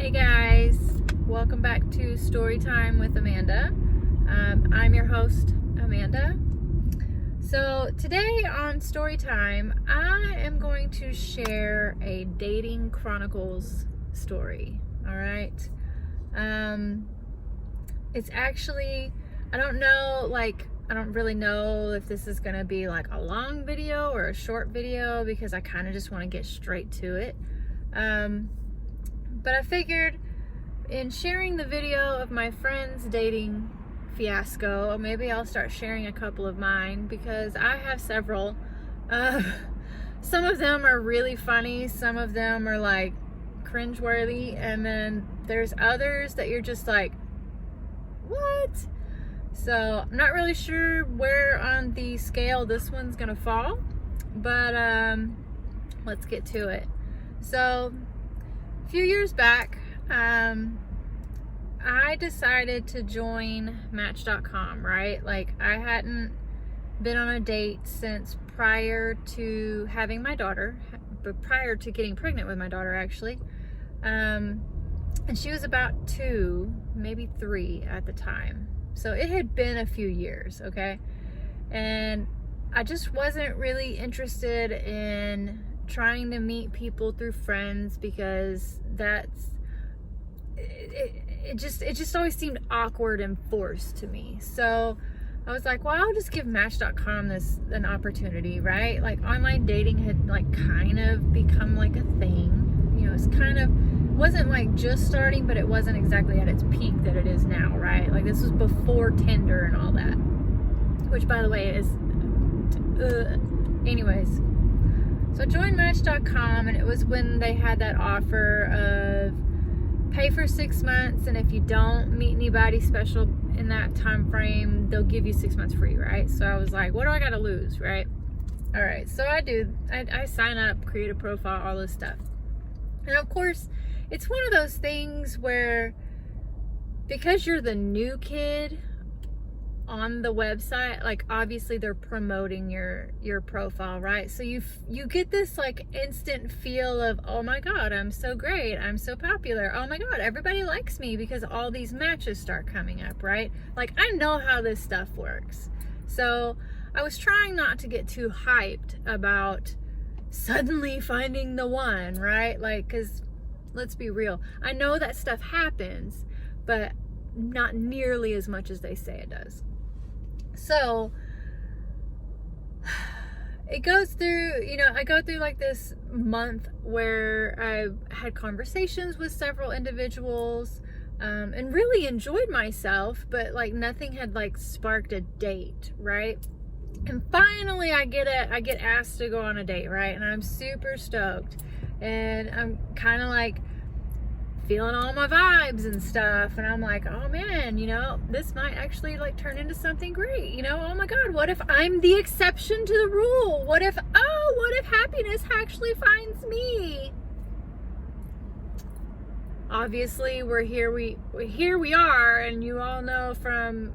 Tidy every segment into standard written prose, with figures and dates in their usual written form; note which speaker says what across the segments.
Speaker 1: Hey guys, welcome back to Story Time with Amanda. I'm your host, Amanda. So today on Story Time, I am going to share a dating chronicles story. All right. It's actually, I don't really know if this is going to be like a long video or a short video because I kind of just want to get straight to it. But I figured in sharing the video of my friend's dating fiasco, maybe I'll start sharing a couple of mine because I have several. Some of them are really funny, some of them are like cringeworthy, and then there's others that you're just like, what? So I'm not really sure where on the scale this one's gonna fall, but let's get to it. So a few years back, I decided to join Match.com, right? Like, I hadn't been on a date since prior to having my daughter, but prior to getting pregnant with my daughter, actually. And she was about 2, maybe 3 at the time. So it had been a few years, okay? And I just wasn't really interested in trying to meet people through friends because it just always seemed awkward and forced to me. So I was like, well, I'll just give Match.com an opportunity, right? Like, online dating had like kind of become like a thing. You know, it's kind of wasn't like just starting, but it wasn't exactly at its peak that it is now, right? Like, this was before Tinder and all that, which, by the way, is anyways. So I joined Match.com, and it was when they had that offer of pay for 6 months, and if you don't meet anybody special in that time frame, they'll give you 6 months free, right? So I was like, what do I gotta lose, right? All right, so I sign up, create a profile, all this stuff. And of course, it's one of those things where, because you're the new kid on the website, like, obviously they're promoting your profile, right? So you get this like instant feel of, oh my god, I'm so great, I'm so popular, oh my god, everybody likes me, because all these matches start coming up, right? Like, I know how this stuff works. So I was trying not to get too hyped about suddenly finding the one, right? Like, because let's be real, I know that stuff happens, but not nearly as much as they say it does. So it goes through, I go through like this month where I had conversations with several individuals, and really enjoyed myself, but like nothing had like sparked a date, right? And finally I get asked to go on a date, right? And I'm super stoked, and I'm kind of like feeling all my vibes and stuff, and I'm like, oh man, this might actually like turn into something great, oh my god, what if I'm the exception to the rule? What if happiness actually finds me? Obviously here we are, and you all know from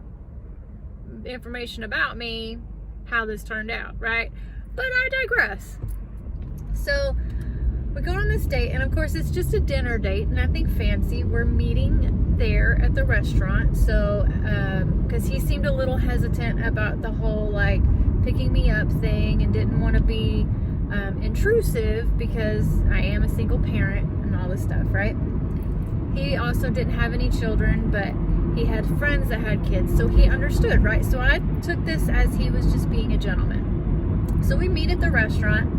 Speaker 1: information about me how this turned out, right? But I digress. So we go on this date, and of course it's just a dinner date, nothing fancy. We're meeting there at the restaurant. So because he seemed a little hesitant about the whole like picking me up thing, and didn't want to be intrusive because I am a single parent and all this stuff, right? He also didn't have any children, but he had friends that had kids, so he understood, right? So I took this as he was just being a gentleman. So we meet at the restaurant.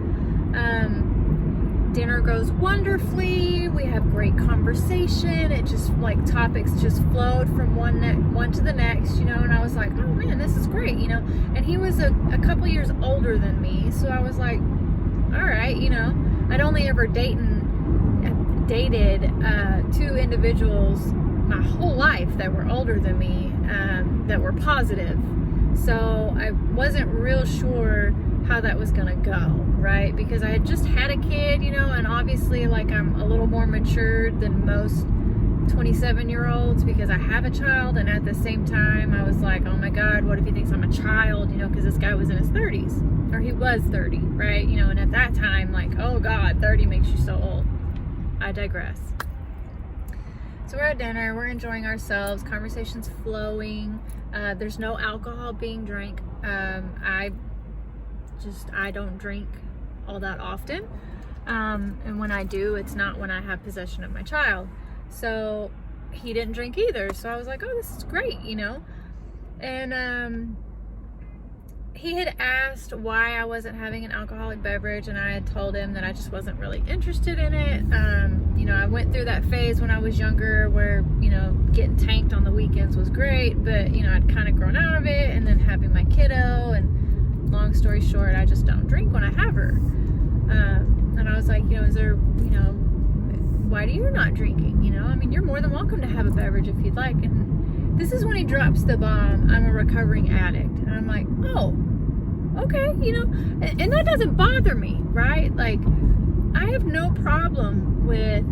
Speaker 1: Dinner goes wonderfully. We have great conversation. It just like topics just flowed from one to the next, and I was like, oh man, this is great, and he was a couple years older than me, so I was like, all right, I'd only ever dated 2 individuals my whole life that were older than me, that were positive, so I wasn't real sure how that was gonna go, right? Because I had just had a kid, and obviously like I'm a little more matured than most 27-year-olds because I have a child, and at the same time I was like, oh my god, what if he thinks I'm a child, because this guy was in his 30s, or he was 30, right? And at that time, like, oh god, 30 makes you so old. I digress. So we're at dinner, we're enjoying ourselves, conversation's flowing, there's no alcohol being drank. I don't drink all that often, and when I do, it's not when I have possession of my child. So he didn't drink either, so I was like, oh, this is great, you know. And he had asked why I wasn't having an alcoholic beverage, and I had told him that I just wasn't really interested in it. You know, I went through that phase when I was younger where, you know, getting tanked on the weekends was great, but, you know, I'd kind of grown out of it, and then having my kiddo, and long story short, I just don't drink when I have her. And I was like, you know, is there, you know, why do you not drinking? You know, I mean, you're more than welcome to have a beverage if you'd like. And this is when he drops the bomb, I'm a recovering addict. And I'm like, oh, okay, you know, and that doesn't bother me, right? Like, I have no problem with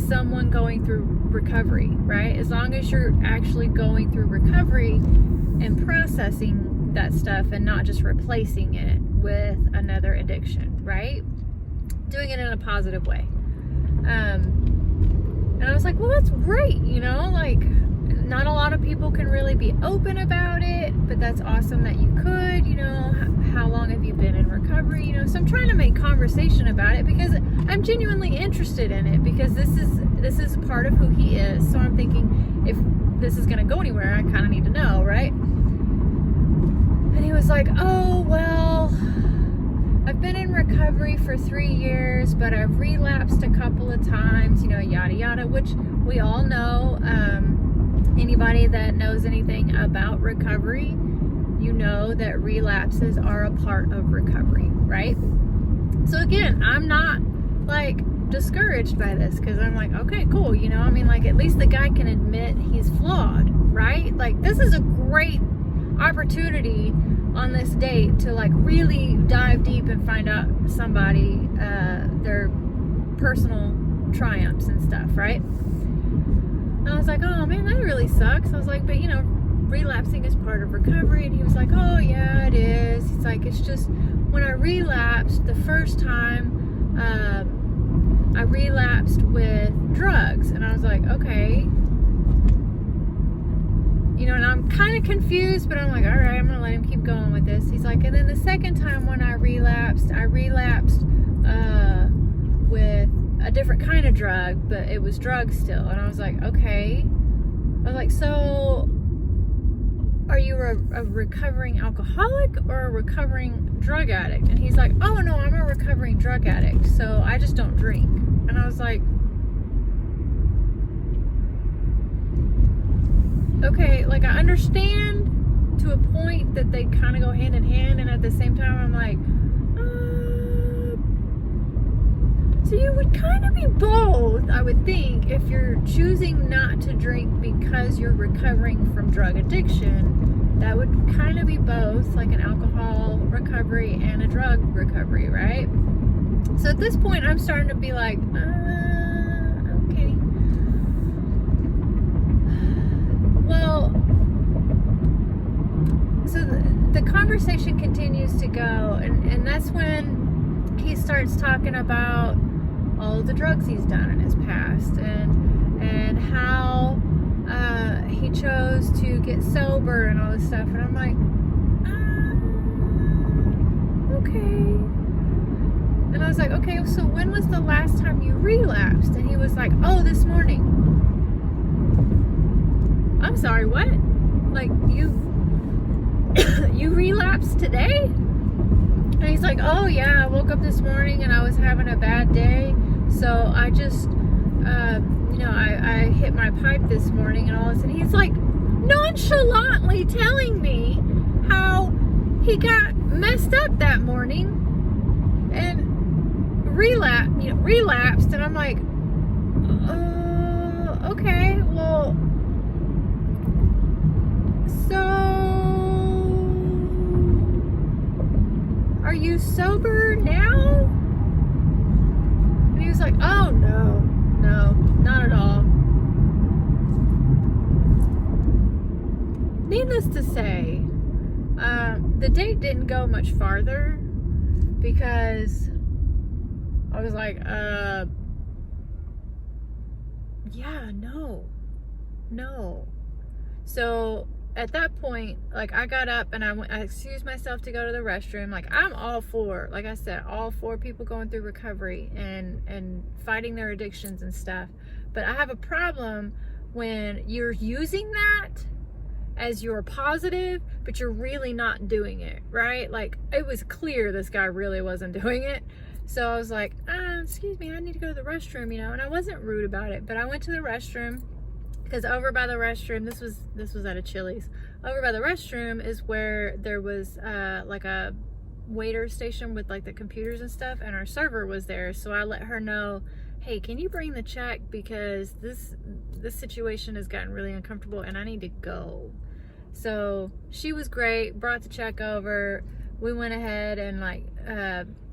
Speaker 1: someone going through recovery, right? As long as you're actually going through recovery and processing that stuff and not just replacing it with another addiction, right? Doing it in a positive way. And I was like, well, that's great, you know, like, not a lot of people can really be open about it, but that's awesome that you could, you know. How long have you been in recovery? You know, so I'm trying to make conversation about it because I'm genuinely interested in it, because this is part of who he is. So I'm thinking, if this is going to go anywhere, I kind of need to know, right? And he was like, oh, well, I've been in recovery for 3 years, but I've relapsed a couple of times, you know, yada, yada, which we all know. Anybody that knows anything about recovery, you know that relapses are a part of recovery, right? So again, I'm not like discouraged by this, because I'm like, okay, cool, you know, I mean, like, at least the guy can admit he's flawed, right? Like, this is a great opportunity on this date to like really dive deep and find out somebody, their personal triumphs and stuff, right? And I was like, oh man, that really sucks. I was like, but you know, relapsing is part of recovery. And he was like, oh yeah, it is. He's like, it's just when I relapsed the first time, I relapsed with drugs. And I was like, okay. You know, and I'm kind of confused, but I'm like, all right, I'm going to let him keep going with this. He's like, and then the second time when I relapsed with a different kind of drug, but it was drugs still. And I was like, okay. I was like, so are you a recovering alcoholic or a recovering drug addict? And he's like, oh no, I'm a recovering drug addict, so I just don't drink. And I was like, okay, like, I understand to a point that they kind of go hand in hand, and at the same time I'm like, so you would kind of be both, I would think, if you're choosing not to drink because you're recovering from drug addiction. That would kind of be both, like an alcohol recovery and a drug recovery, right? So at this point, I'm starting to be like, okay. Well, so the conversation continues to go, and that's when he starts talking about all of the drugs he's done in his past, and how he chose to get sober and all this stuff. And I'm like, okay. And I was like, okay, so when was the last time you relapsed? And he was like, oh, this morning. I'm sorry, what? Like, you relapsed today? And he's like, oh yeah, I woke up this morning and I was having a bad day, so I just, you know, I hit my pipe this morning and all this. And he's like nonchalantly telling me how he got messed up that morning and relapsed. And I'm like, okay, well, so are you sober now? And he was like, oh no, not at all. Needless to say, the date didn't go much farther, because I was like, yeah, no. So at that point, like, I got up and I excused myself to go to the restroom. Like, I'm all for, like I said, all for people going through recovery and fighting their addictions and stuff. But I have a problem when you're using that as your positive, but you're really not doing it, right? Like, it was clear this guy really wasn't doing it. So I was like, excuse me, I need to go to the restroom, you know, and I wasn't rude about it, but I went to the restroom. Because over by the restroom, this was at a Chili's. Over by the restroom is where there was like a waiter station with like the computers and stuff, and our server was there. So I let her know, hey, can you bring the check, because this situation has gotten really uncomfortable and I need to go. So she was great, brought the check over. We went ahead and like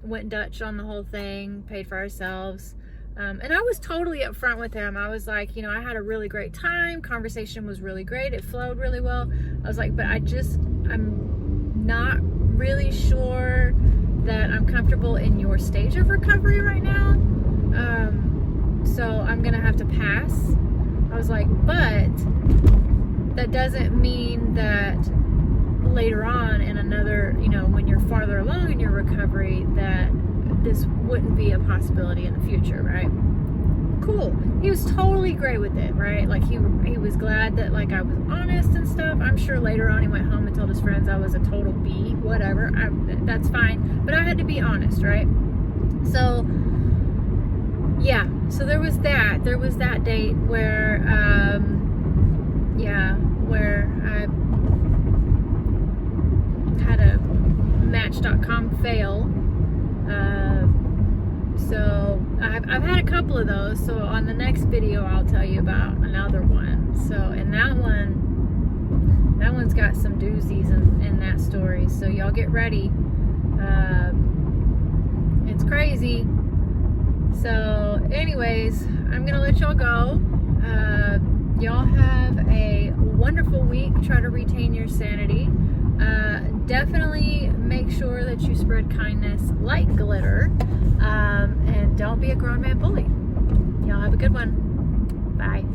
Speaker 1: went Dutch on the whole thing, paid for ourselves. And I was totally upfront with him. I was like, you know, I had a really great time. Conversation was really great. It flowed really well. I was like, but I'm not really sure that I'm comfortable in your stage of recovery right now. So I'm going to have to pass. I was like, but that doesn't mean that later on in another, you know, when you're farther along in your recovery, that this wouldn't be a possibility in the future, right? Cool. He was totally great with it, right? Like, he was glad that, like, I was honest and stuff. I'm sure later on he went home and told his friends I was a total B, whatever. That's fine. But I had to be honest, right? So, yeah. So there was that. There was that date where, where I had a Match.com fail. So I've had a couple of those. So on the next video, I'll tell you about another one. So, and that one's got some doozies in that story. So y'all get ready. It's crazy. So anyways, I'm going to let y'all go. Y'all have a wonderful week. Try to retain your sanity. Definitely make sure that you spread kindness like glitter, and don't be a grown man bully. Y'all have a good one. Bye.